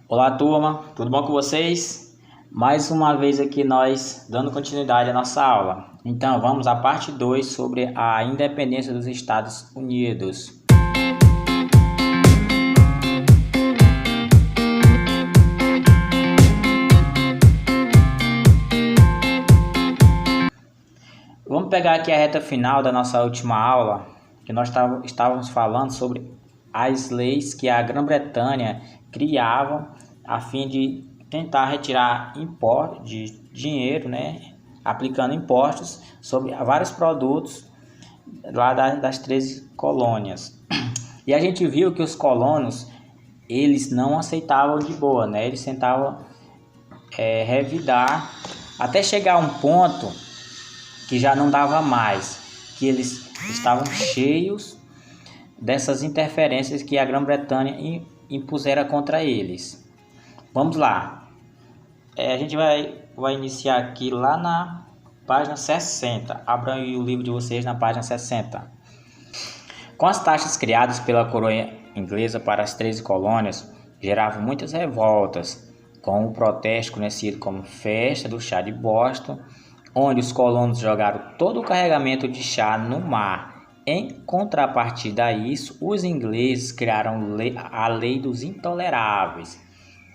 Olá, turma, tudo bom com vocês? Mais uma vez aqui nós dando continuidade à nossa aula. Então, vamos à parte 2 sobre a independência dos Estados Unidos. Vamos pegar aqui a reta final da nossa última aula, que nós estávamos falando sobre as leis que a Grã-Bretanha criava a fim de tentar retirar de dinheiro, né, aplicando impostos sobre vários produtos lá das 13 colônias. E a gente viu que os colonos, eles não aceitavam de boa, né? Eles tentavam revidar até chegar a um ponto que já não dava mais, que eles estavam cheios dessas interferências que a Grã-Bretanha impusera contra eles. Vamos lá, a gente vai iniciar aqui lá na página 60, abram aí o livro de vocês na página 60. Com as taxas criadas pela coroa inglesa para as 13 colônias, geravam muitas revoltas, com o protesto conhecido como Festa do Chá de Boston, onde os colonos jogaram todo o carregamento de chá no mar. Em contrapartida a isso, os ingleses criaram a Lei dos Intoleráveis,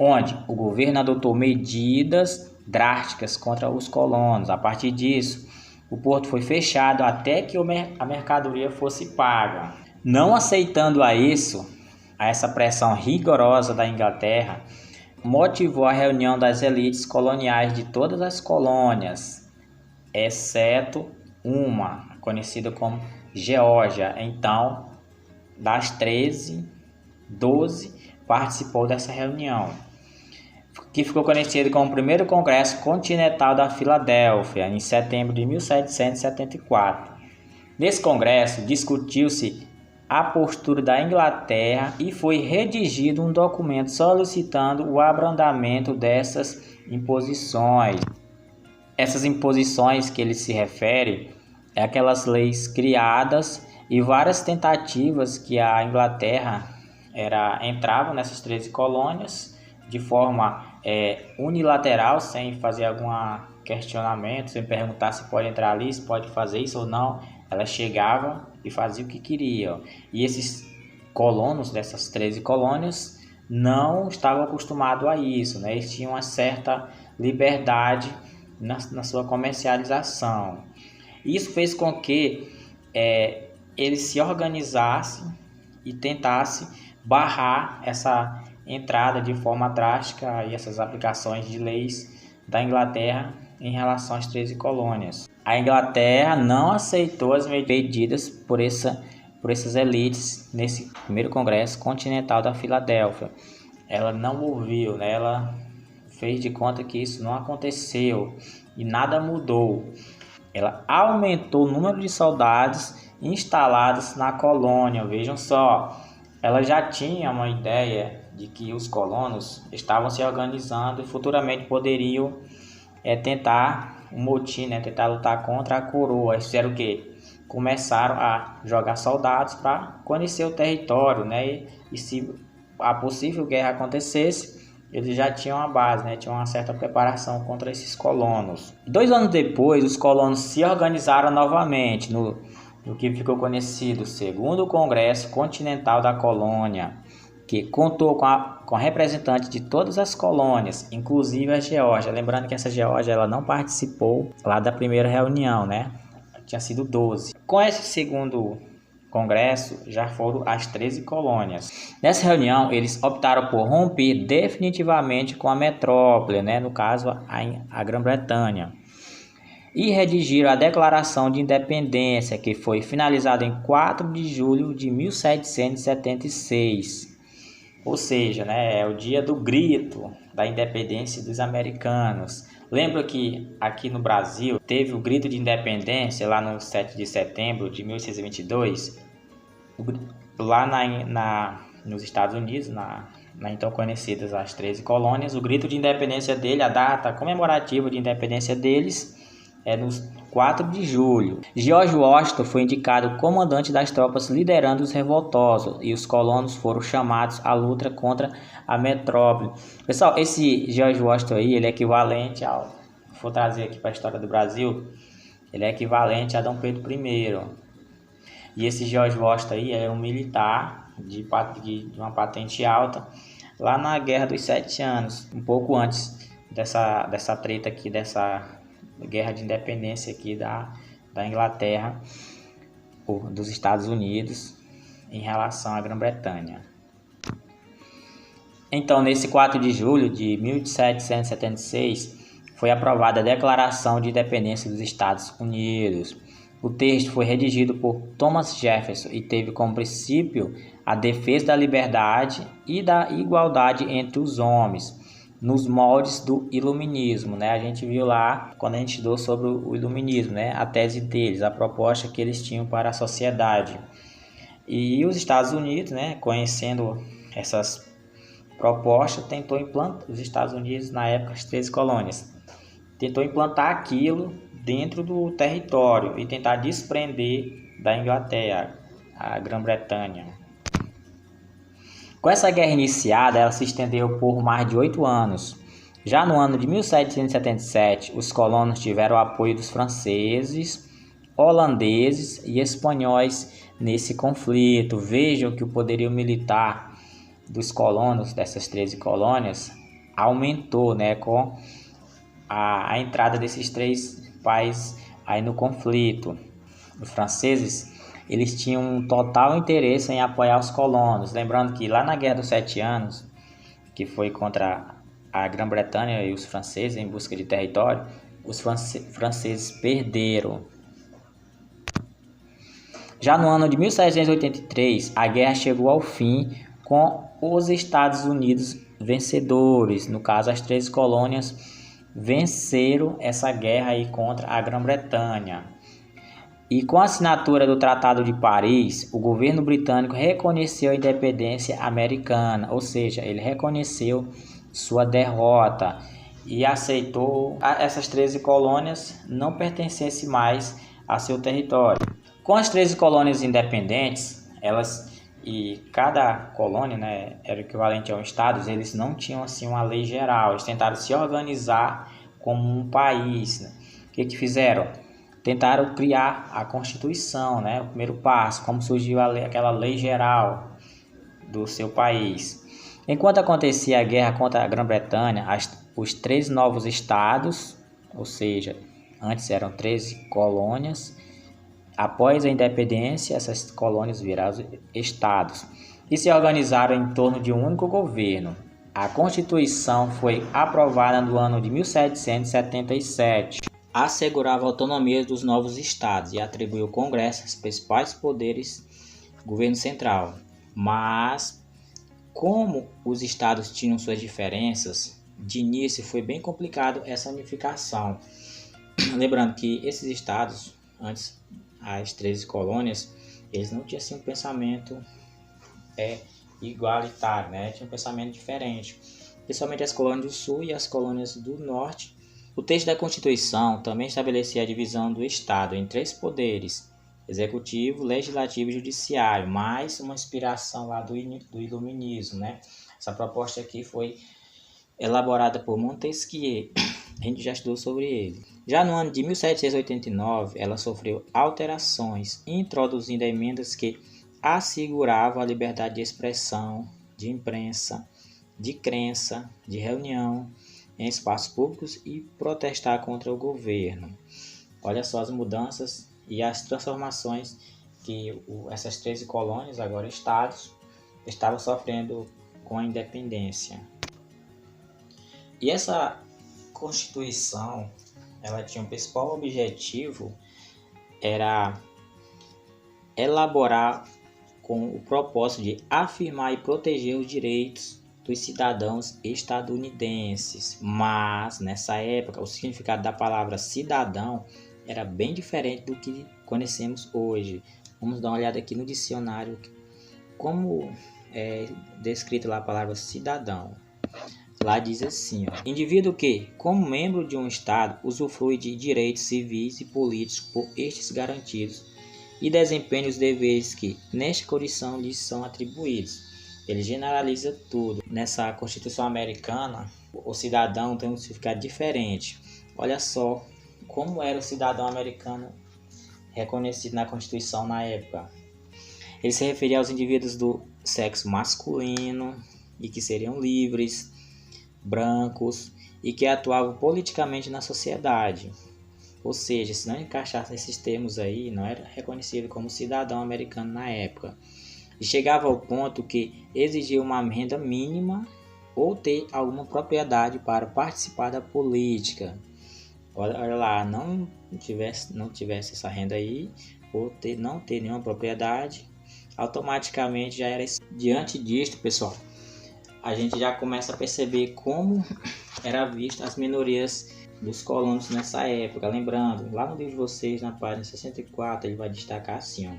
onde o governo adotou medidas drásticas contra os colonos. A partir disso, o porto foi fechado até que a mercadoria fosse paga. Não aceitando a essa pressão rigorosa da Inglaterra, motivou a reunião das elites coloniais de todas as colônias, exceto uma, conhecida como Geórgia. Então, das 13, 12 participou dessa reunião, que ficou conhecido como o primeiro Congresso Continental da Filadélfia, em setembro de 1774. Nesse congresso, discutiu-se a postura da Inglaterra e foi redigido um documento solicitando o abrandamento dessas imposições. Essas imposições que ele se refere é aquelas leis criadas e várias tentativas que a Inglaterra entrava nessas 13 colônias de forma unilateral, sem fazer algum questionamento, sem perguntar se pode entrar ali, se pode fazer isso ou não. Ela chegava e fazia o que queria. E esses colonos dessas 13 colônias não estavam acostumados a isso, né? Eles tinham uma certa liberdade na sua comercialização. Isso fez com que eles se organizassem e tentassem barrar essa entrada de forma drástica e essas aplicações de leis da Inglaterra em relação às 13 colônias. A Inglaterra não aceitou as medidas por essas elites nesse primeiro Congresso Continental da Filadélfia. Ela não ouviu, né? Ela fez de conta que isso não aconteceu e nada mudou. Ela aumentou o número de soldados instalados na colônia. Vejam só, ela já tinha uma ideia de que os colonos estavam se organizando e futuramente poderiam tentar um motim, né? Tentar lutar contra a coroa. Eles fizeram o quê? Começaram a jogar soldados para conhecer o território, né? E se a possível guerra acontecesse, eles já tinham a base, né? Tinham uma certa preparação contra esses colonos. 2 anos depois, os colonos se organizaram novamente no que ficou conhecido segundo Congresso Continental da Colônia, que contou com representantes de todas as colônias, inclusive a Geórgia. Lembrando que essa Geórgia ela não participou lá da primeira reunião, né? Tinha sido 12. Com esse segundo congresso, já foram as 13 colônias. Nessa reunião, eles optaram por romper definitivamente com a metrópole, né? No caso, a Grã-Bretanha, e redigiram a Declaração de Independência, que foi finalizada em 4 de julho de 1776. Ou seja, né, é o dia do grito da independência dos americanos. Lembra que aqui no Brasil teve o grito de independência lá no 7 de setembro de 1822? Lá nos Estados Unidos, na então conhecidas as 13 colônias, o grito de independência dele, a data comemorativa de independência deles, no 4 de julho. George Washington foi indicado comandante das tropas liderando os revoltosos e os colonos foram chamados à luta contra a metrópole. Pessoal, esse George Washington aí, ele é equivalente ao, vou trazer aqui para a história do Brasil, ele é equivalente a Dom Pedro I. E esse George Washington aí é um militar de uma patente alta lá na Guerra dos 7 Anos, um pouco antes dessa treta aqui, dessa guerra de independência aqui da Inglaterra, dos Estados Unidos, em relação à Grã-Bretanha. Então, nesse 4 de julho de 1776, foi aprovada a Declaração de Independência dos Estados Unidos. O texto foi redigido por Thomas Jefferson e teve como princípio a defesa da liberdade e da igualdade entre os homens, nos moldes do iluminismo, né? A gente viu lá quando a gente estudou sobre o iluminismo, né? A tese deles, a proposta que eles tinham para a sociedade. E os Estados Unidos, né? Conhecendo essas propostas, tentou implantar, os Estados Unidos na época, as 13 colônias, tentou implantar aquilo dentro do território e tentar desprender da Inglaterra, a Grã-Bretanha. Com essa guerra iniciada, ela se estendeu por mais de 8 anos. Já no ano de 1777, os colonos tiveram o apoio dos franceses, holandeses e espanhóis nesse conflito. Vejam que o poderio militar dos colonos, dessas 13 colônias, aumentou, né, com a entrada desses 3 países aí no conflito. Os franceses, eles tinham um total interesse em apoiar os colonos. Lembrando que lá na Guerra dos 7 Anos, que foi contra a Grã-Bretanha e os franceses em busca de território, os franceses perderam. Já no ano de 1783, a guerra chegou ao fim com os Estados Unidos vencedores. No caso, as 13 colônias venceram essa guerra aí contra a Grã-Bretanha. E com a assinatura do Tratado de Paris, o governo britânico reconheceu a independência americana, ou seja, ele reconheceu sua derrota e aceitou essas 13 colônias não pertencessem mais a seu território. Com as 13 colônias independentes, e cada colônia, né, era equivalente a um estado, eles não tinham assim uma lei geral, eles tentaram se organizar como um país, né? O que fizeram? Tentaram criar a Constituição, né, o primeiro passo, como surgiu aquela lei geral do seu país. Enquanto acontecia a guerra contra a Grã-Bretanha, os 3 novos estados, ou seja, antes eram 13 colônias, após a independência, essas colônias viraram estados e se organizaram em torno de um único governo. A Constituição foi aprovada no ano de 1777. Assegurava a autonomia dos novos estados e atribuiu ao Congresso os principais poderes do governo central. Mas, como os estados tinham suas diferenças, de início foi bem complicado essa unificação. Lembrando que esses estados, antes as 13 colônias, eles não tinham assim um pensamento igualitário, né? Tinha um pensamento diferente, principalmente as colônias do sul e as colônias do norte. O texto da Constituição também estabelecia a divisão do Estado em 3 poderes: executivo, legislativo e judiciário, mais uma inspiração lá do iluminismo, né? Essa proposta aqui foi elaborada por Montesquieu. A gente já estudou sobre ele. Já no ano de 1789, ela sofreu alterações, introduzindo emendas que asseguravam a liberdade de expressão, de imprensa, de crença, de reunião em espaços públicos e protestar contra o governo. Olha só as mudanças e as transformações que essas 13 colônias, agora estados, estavam sofrendo com a independência. E essa Constituição, ela tinha um principal objetivo, era elaborar com o propósito de afirmar e proteger os direitos dos cidadãos estadunidenses. Mas, nessa época, o significado da palavra cidadão era bem diferente do que conhecemos hoje. Vamos dar uma olhada aqui no dicionário, como é descrito lá a palavra cidadão. Lá diz assim, ó: indivíduo que, como membro de um Estado, usufrui de direitos civis e políticos por estes garantidos e desempenha os deveres que, nesta condição, lhes são atribuídos. Ele generaliza tudo. Nessa Constituição americana, o cidadão tem um significado diferente. Olha só como era o cidadão americano reconhecido na Constituição na época. Ele se referia aos indivíduos do sexo masculino e que seriam livres, brancos e que atuavam politicamente na sociedade. Ou seja, se não encaixasse nesses termos aí, não era reconhecido como cidadão americano na época. E chegava ao ponto que exigia uma renda mínima ou ter alguma propriedade para participar da política. Olha lá, não tivesse essa renda aí, ou não ter nenhuma propriedade, automaticamente já era. Diante disto, pessoal, a gente já começa a perceber como era vista as minorias dos colonos nessa época. Lembrando, lá no livro de vocês, na página 64, ele vai destacar assim, ó: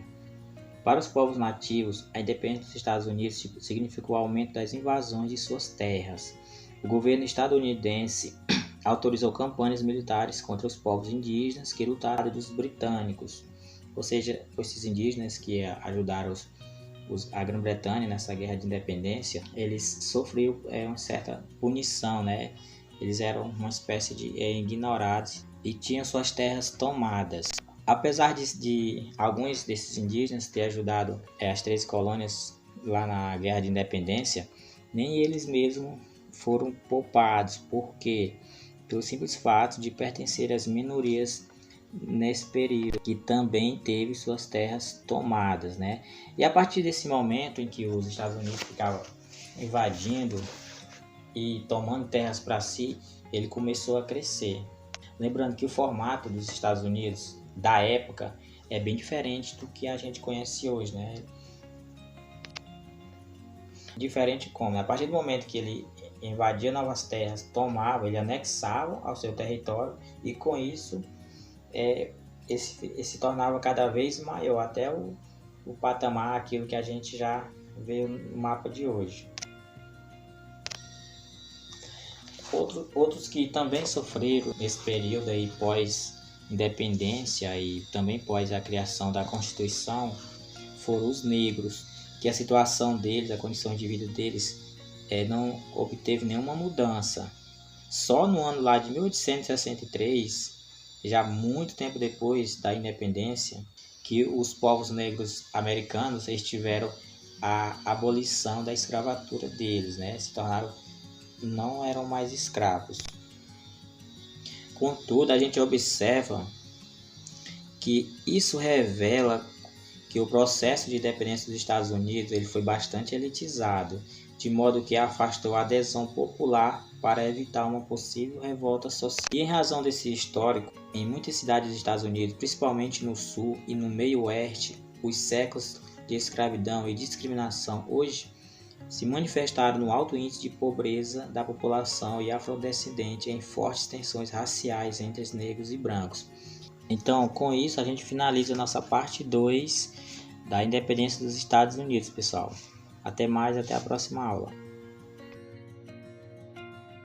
para os povos nativos, a independência dos Estados Unidos significou o aumento das invasões de suas terras. O governo estadunidense autorizou campanhas militares contra os povos indígenas que lutaram dos britânicos, ou seja, esses indígenas que ajudaram a Grã-Bretanha nessa guerra de independência. Eles sofriam uma certa punição, né? Eles eram uma espécie de ignorados e tinham suas terras tomadas. Apesar de alguns desses indígenas ter ajudado as 13 colônias lá na guerra de independência, nem eles mesmos foram poupados. Por quê? Pelo simples fato de pertencer às minorias nesse período, que também teve suas terras tomadas, né? E a partir desse momento em que os Estados Unidos ficavam invadindo e tomando terras para si, ele começou a crescer. Lembrando que o formato dos Estados Unidos da época é bem diferente do que a gente conhece hoje, né? Diferente como? A partir do momento que ele invadia novas terras, tomava, ele anexava ao seu território e com isso esse se tornava cada vez maior, até o patamar, aquilo que a gente já vê no mapa de hoje. Outros que também sofreram nesse período aí pós-independência e também pós a criação da Constituição foram os negros, que a situação deles, a condição de vida deles não obteve nenhuma mudança. Só no ano lá de 1863, já muito tempo depois da independência, que os povos negros americanos tiveram a abolição da escravatura deles, né? Não eram mais escravos. Contudo, a gente observa que isso revela que o processo de independência dos Estados Unidos ele foi bastante elitizado, de modo que afastou a adesão popular para evitar uma possível revolta social. E em razão desse histórico, em muitas cidades dos Estados Unidos, principalmente no sul e no meio oeste, os séculos de escravidão e discriminação hoje se manifestaram no alto índice de pobreza da população e afrodescendente em fortes tensões raciais entre os negros e brancos. Então, com isso, a gente finaliza a nossa parte 2 da independência dos Estados Unidos, pessoal. Até mais, até a próxima aula.